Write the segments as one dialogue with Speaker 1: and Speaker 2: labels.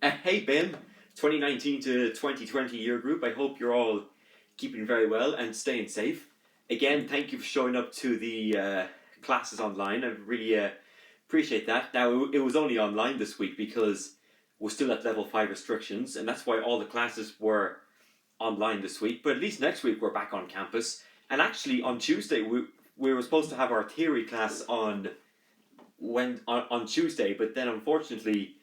Speaker 1: Hey Ben, 2019 to 2020 year group. I hope you're all keeping very well and staying safe. Again, thank you for showing up to the classes online. I really appreciate that. Now, it was only online this week because we're still at level 5 restrictions, and that's why all the classes were online this week. But at least next week we're back on campus. And actually, on Tuesday, we were supposed to have our theory class on Tuesday, but then unfortunately,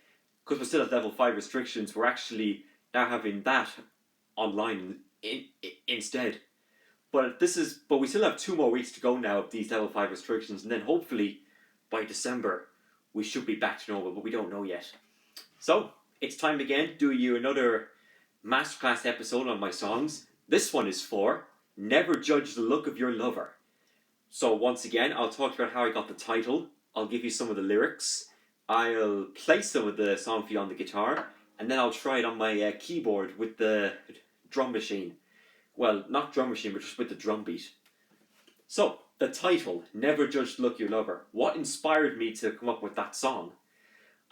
Speaker 1: because we're still at level 5 restrictions, we're actually now having that online instead. But we still have 2 more weeks to go now of these level 5 restrictions, and then hopefully by December we should be back to normal, but we don't know yet. So it's time again to do you another Masterclass episode on my songs. This one is for Never Judge the Look of Your Lover. So once again, I'll talk about how I got the title, I'll give you some of the lyrics, I'll play some of the song for you on the guitar, and then I'll try it on my keyboard with the drum machine. Well, not drum machine, but just with the drum beat. So, the title, Never Judge the Look of Your Lover. What inspired me to come up with that song?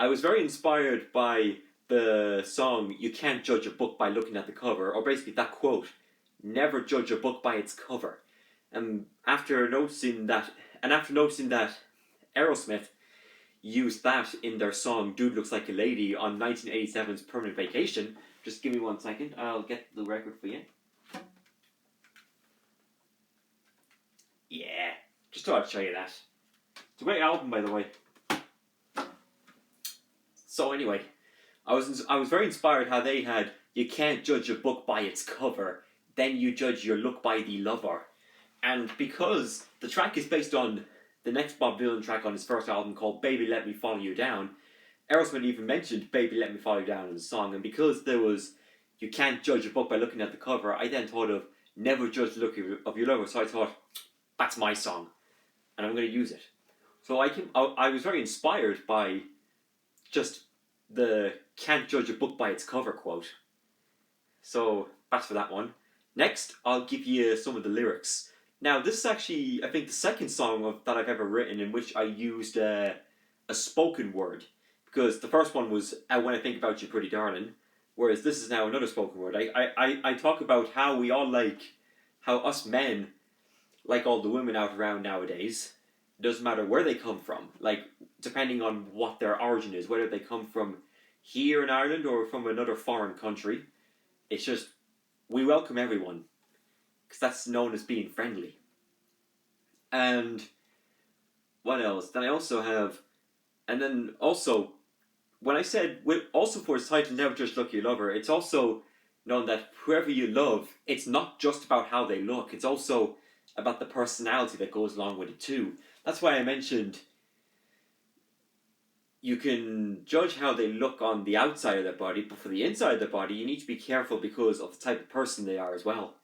Speaker 1: I was very inspired by the song, You Can't Judge a Book by Looking at the Cover, or basically that quote, never judge a book by its cover. And after noticing that Aerosmith used that in their song Dude Looks Like a Lady on 1987's Permanent Vacation. Just give me 1 second, I'll get the record for you. Yeah, just thought I'd show you that. It's a great album, by the way. So anyway, I was very inspired how they had, you can't judge a book by its cover, then you judge your look by the lover. And because the track is based on the next Bob Dylan track on his first album called Baby Let Me Follow You Down, Aerosmith even mentioned Baby Let Me Follow You Down in the song, and because there was, you can't judge a book by looking at the cover, I then thought of Never Judge the Look of Your Lover, so I thought, that's my song, and I'm going to use it. So I was very inspired by just the can't judge a book by its cover quote. So that's for that one. Next, I'll give you some of the lyrics. Now, this is actually, I think, the second song that I've ever written in which I used a spoken word. Because the first one was When I Think About You, Pretty Darling, whereas this is now another spoken word. I talk about how we all how us men like all the women out around nowadays. It doesn't matter where they come from, depending on what their origin is, whether they come from here in Ireland or from another foreign country. It's just, we welcome everyone, because that's known as being friendly. And what else? Then I also have, and then also, when I said, also for its title, Never Just Look Your Lover, it's also known that whoever you love, it's not just about how they look, it's also about the personality that goes along with it too. That's why I mentioned you can judge how they look on the outside of their body, but for the inside of their body, you need to be careful because of the type of person they are as well.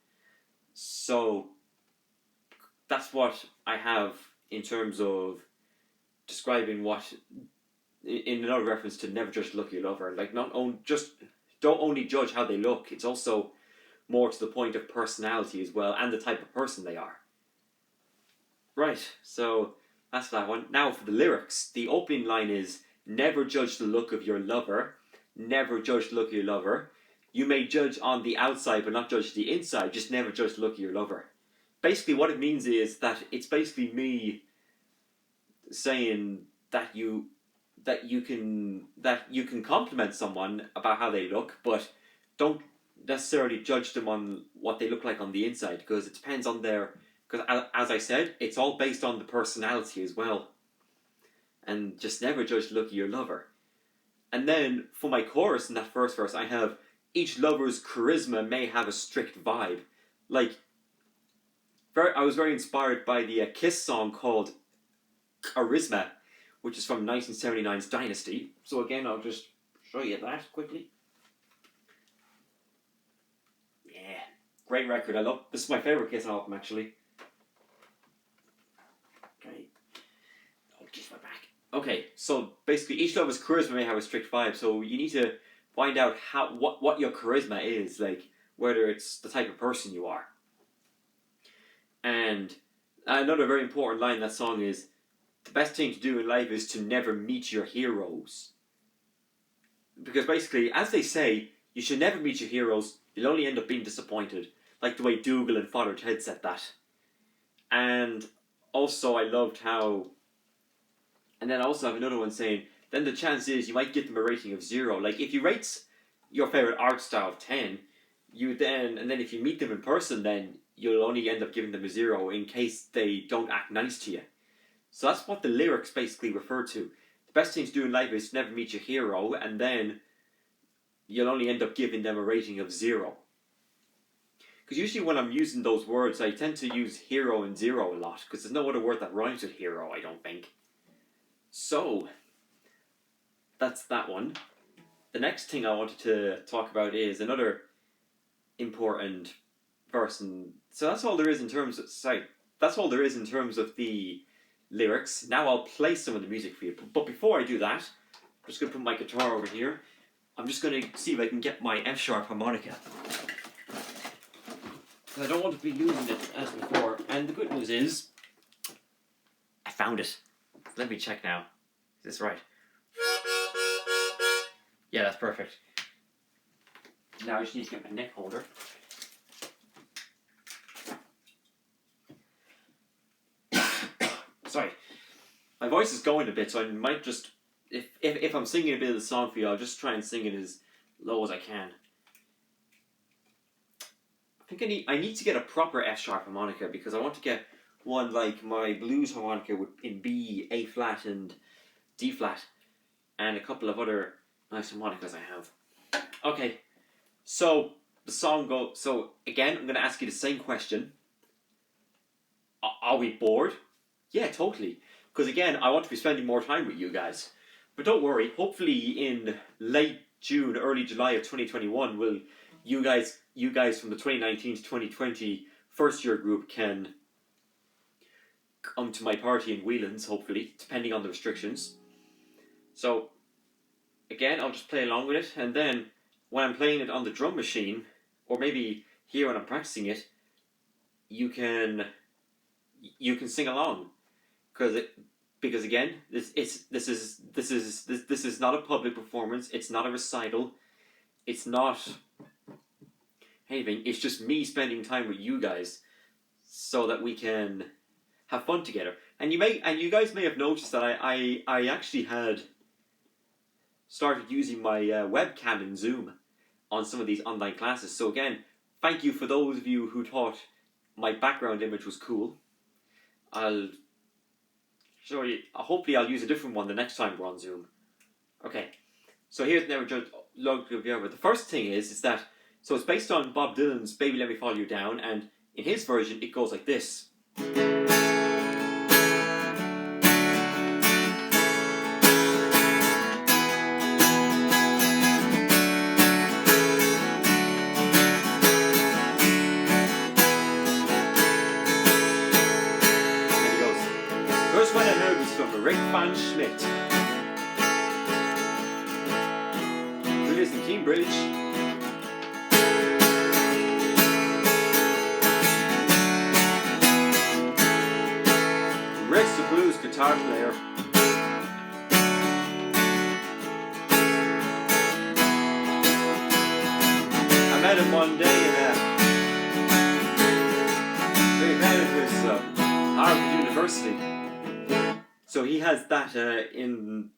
Speaker 1: So that's what I have in terms of describing what, in another reference to Never Judge the Look of Your Lover, don't only judge how they look, it's also more to the point of personality as well, and the type of person they are. Right, so that's that one. Now for the lyrics, the opening line is, never judge the look of your lover, never judge the look of your lover. You may judge on the outside but not judge the inside, just never judge the look of your lover. Basically what it means is that it's basically me saying that you can compliment someone about how they look, but don't necessarily judge them on what they look like on the inside, because it depends on because as I said, it's all based on the personality as well. And just never judge the look of your lover. And then for my chorus in that first verse, I have, each lover's charisma may have a strict vibe. I was very inspired by the Kiss song called Charisma, which is from 1979's Dynasty. So again, I'll just show you that quickly. Yeah, great record. This is my favourite Kiss album, actually. Okay. Oh, kiss my back. Okay, so basically each lover's charisma may have a strict vibe, so you need to find out what your charisma is, whether it's the type of person you are. And another very important line in that song is, the best thing to do in life is to never meet your heroes. because basically, as they say, you should never meet your heroes. You'll only end up being disappointed, like the way Dougal and Father Ted said that. And also, I loved how. And then I also have another one saying, then the chance is you might get them a rating of 0. Like, if you rate your favorite art style of 10, and then if you meet them in person, then you'll only end up giving them a 0 in case they don't act nice to you. So that's what the lyrics basically refer to. The best thing to do in life is to never meet your hero, and then you'll only end up giving them a rating of 0. Because usually when I'm using those words, I tend to use hero and 0 a lot, because there's no other word that rhymes with hero, I don't think. So, that's that one. The next thing I wanted to talk about is another important verse. And so that's all there is in terms of, that's all there is in terms of the lyrics. Now I'll play some of the music for you. But before I do that, I'm just going to put my guitar over here. I'm just going to see if I can get my F-sharp harmonica. Because I don't want to be losing it as before. And the good news is, I found it. Let me check now. Is this right? Yeah, that's perfect. Now I just need to get my neck holder. Sorry. My voice is going a bit, so I might just... If I'm singing a bit of the song for you, I'll just try and sing it as low as I can. I think I need to get a proper F-sharp harmonica, because I want to get one like my blues harmonica in B, A flat and D flat, and a couple of other nice harmonicas I have. Okay, so the song goes. So again, I'm going to ask you the same question. Are we bored? Yeah, totally. Because again, I want to be spending more time with you guys. But don't worry. Hopefully, in late June, early July of 2021, you guys from the 2019 to 2020 first year group can come to my party in Whelan's, hopefully, depending on the restrictions. So, again, I'll just play along with it, and then when I'm playing it on the drum machine, or maybe here when I'm practicing it, you can sing along, because again, this is not a public performance. It's not a recital. It's not anything. It's just me spending time with you guys, so that we can have fun together. And you guys may have noticed that I actually had started using my webcam in Zoom on some of these online classes. So again, thank you for those of you who thought my background image was cool. I'll show you. Hopefully I'll use a different one the next time we're on Zoom. Okay, so here's Never Judge Love of The first thing is that, so it's based on Bob Dylan's Baby Let Me Follow You Down, and in his version it goes like this. First one I heard was from Rick Van Schmidt. Who lives in Cambridge. Rick's a blues guitar player. I met him one day in Harvard University. So he has that in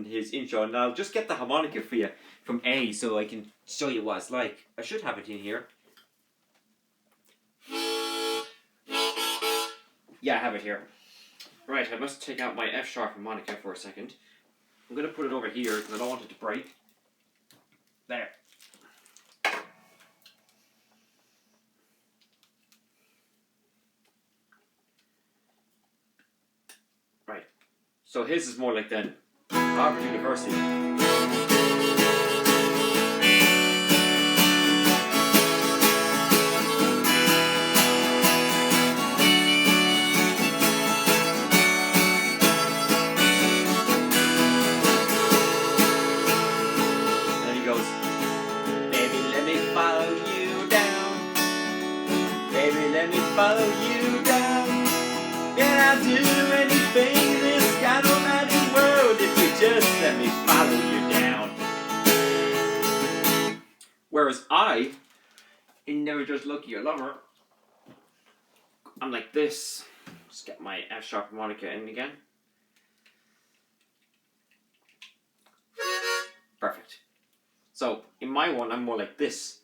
Speaker 1: his intro, and I'll just get the harmonica for you from A, so I can show you what it's like. I should have it in here. Yeah, I have it here. Right, I must take out my F-sharp harmonica for a second. I'm going to put it over here because I don't want it to break. There. Right. So his is more like that Harvard University. Follow you down, and I'll do anything in this kind of magic world if you just let me follow you down. Whereas I, in Never Just Lucky Your Lover, I'm like this. Just get my F sharp harmonica in again. Perfect. So, in my one, I'm more like this.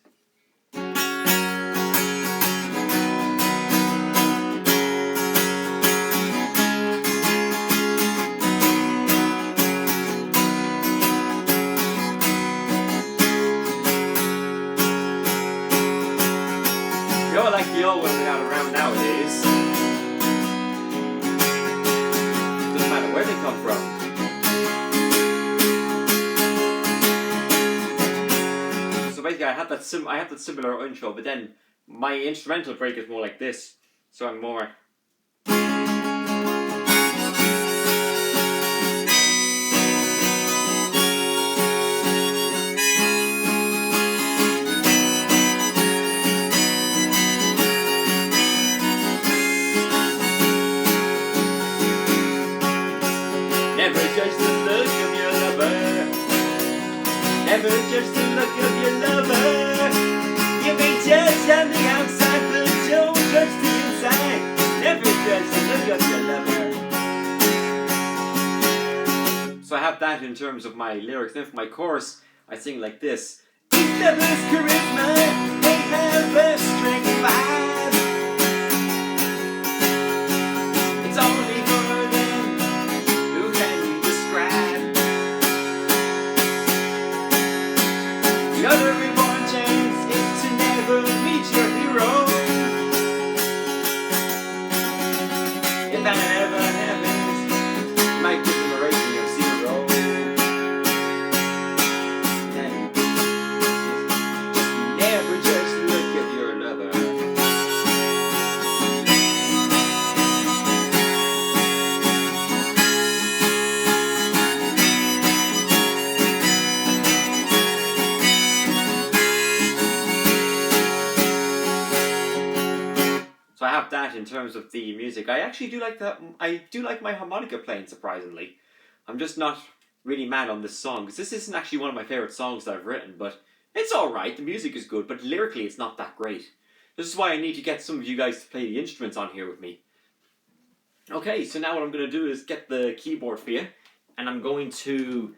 Speaker 1: Like the old ones that are around nowadays. Doesn't matter where they come from. So basically, I have that similar intro, but then my instrumental break is more like this. So I'm more. Never judge the look of your lover. Never judge the look of your lover. You may judge on the outside, but don't judge the inside. Never judge the look of your lover. So I have that in terms of my lyrics. Then for my chorus, I sing like this. Each lover's charisma, they have a strength vibe. It's only for them. Who can you describe? The other reborn chance is to never meet your hero. If that ever happens, you might give them a rating of 0. Then just never judge the look of your lover. So I have that in terms of the music. I actually do like that. I do like my harmonica playing, surprisingly. I'm just not really mad on this song, because this isn't actually one of my favourite songs that I've written, but it's alright. The music is good, but lyrically it's not that great. This is why I need to get some of you guys to play the instruments on here with me. Okay, so now what I'm going to do is get the keyboard for you, and I'm going to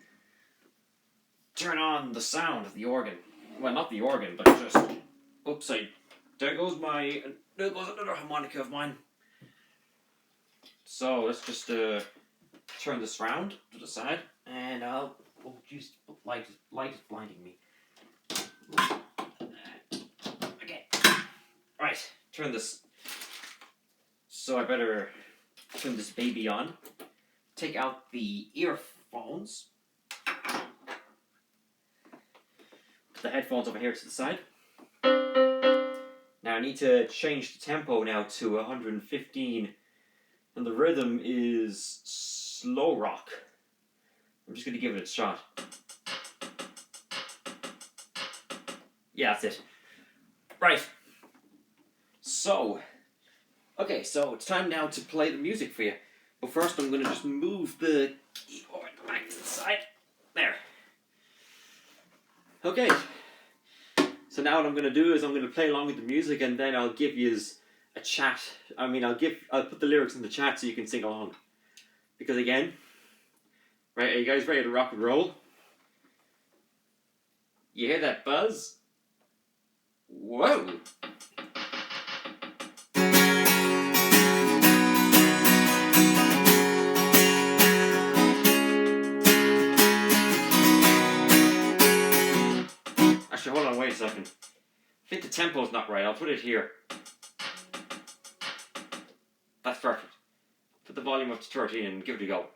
Speaker 1: turn on the sound of the organ. Well, not the organ, but just... Oops, there goes another harmonica of mine. So let's just turn this round to the side, and I'll... Oh, jeez, light is blinding me. Okay. Right, turn this... So I better turn this baby on. Take out the earphones. Put the headphones over here to the side. Now I need to change the tempo now to 115, and the rhythm is slow rock. I'm just going to give it a shot. Yeah, that's it. Right. So, okay, so it's time now to play the music for you. But first I'm going to just move the keyboard back to the side. There. Okay. So now what I'm going to do is I'm going to play along with the music, and then I'll give you a chat. I mean, I'll put the lyrics in the chat so you can sing along. Because again, right, are you guys ready to rock and roll? You hear that buzz? Whoa! Actually, hold on, wait a second. I think the tempo's not right. I'll put it here. That's perfect. Put the volume up to 13 and give it a go.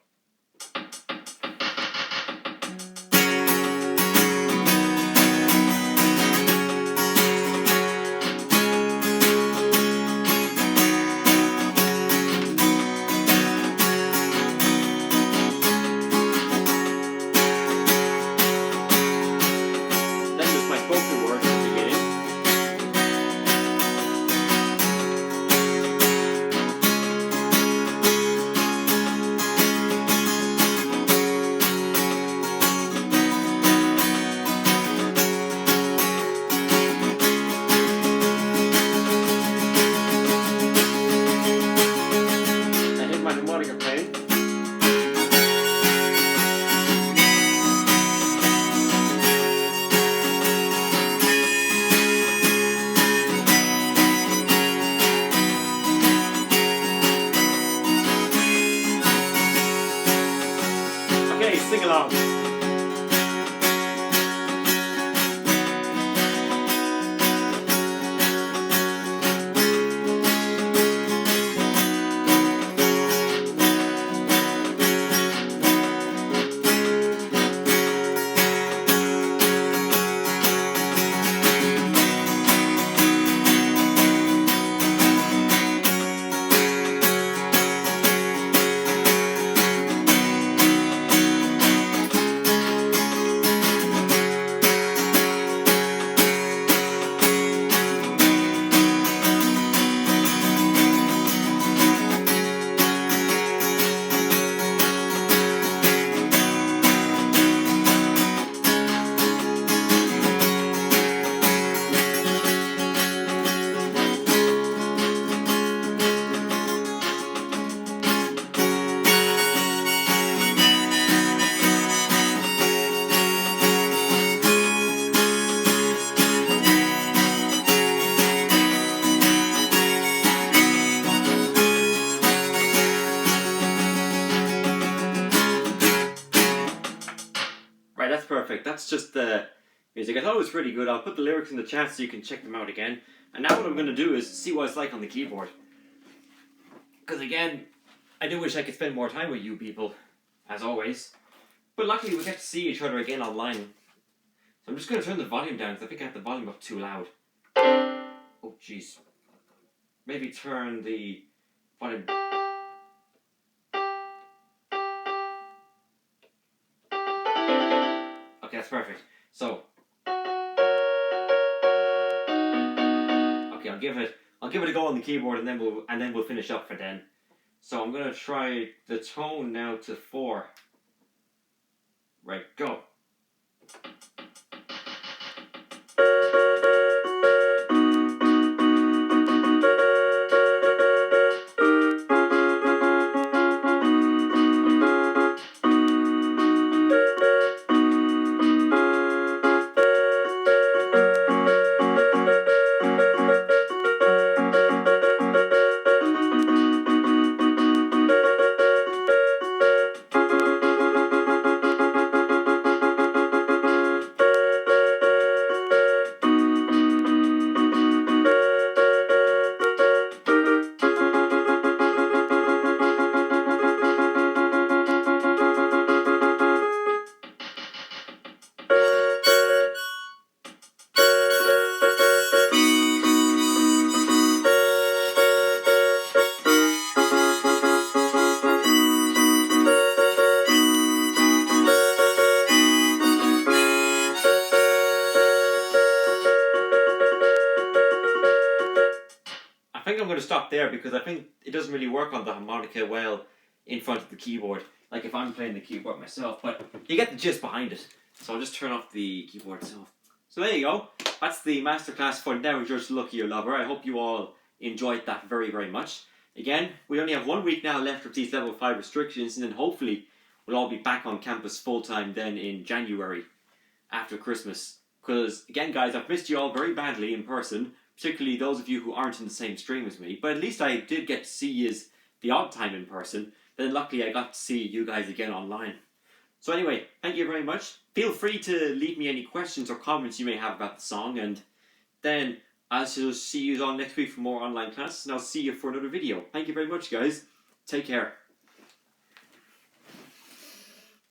Speaker 1: song. Right, that's perfect. That's just the music. I thought it was pretty good. I'll put the lyrics in the chat so you can check them out again. And now what I'm going to do is see what it's like on the keyboard. Because again, I do wish I could spend more time with you people, as always. But luckily we get to see each other again online. So I'm just going to turn the volume down because I think I have the volume up too loud. Oh jeez. Maybe turn the volume... Okay, that's perfect. So... Okay, I'll give it a go on the keyboard and then we'll finish up for then. So I'm gonna try the tone now to 4. Right, go. I think I'm going to stop there because I think it doesn't really work on the harmonica well in front of the keyboard, like if I'm playing the keyboard myself, but you get the gist behind it. So I'll just turn off the keyboard itself. So there you go. That's the masterclass for Never Judge the Look of Your Lover. I hope you all enjoyed that very, very much. Again, we only have 1 week now left of these level 5 restrictions, and then hopefully we'll all be back on campus full time then in January after Christmas. Because again guys, I've missed you all very badly in person, particularly those of you who aren't in the same stream as me, but at least I did get to see you the odd time in person. Then luckily I got to see you guys again online. So anyway, thank you very much. Feel free to leave me any questions or comments you may have about the song, and then I shall see you all next week for more online classes, and I'll see you for another video. Thank you very much guys. Take care.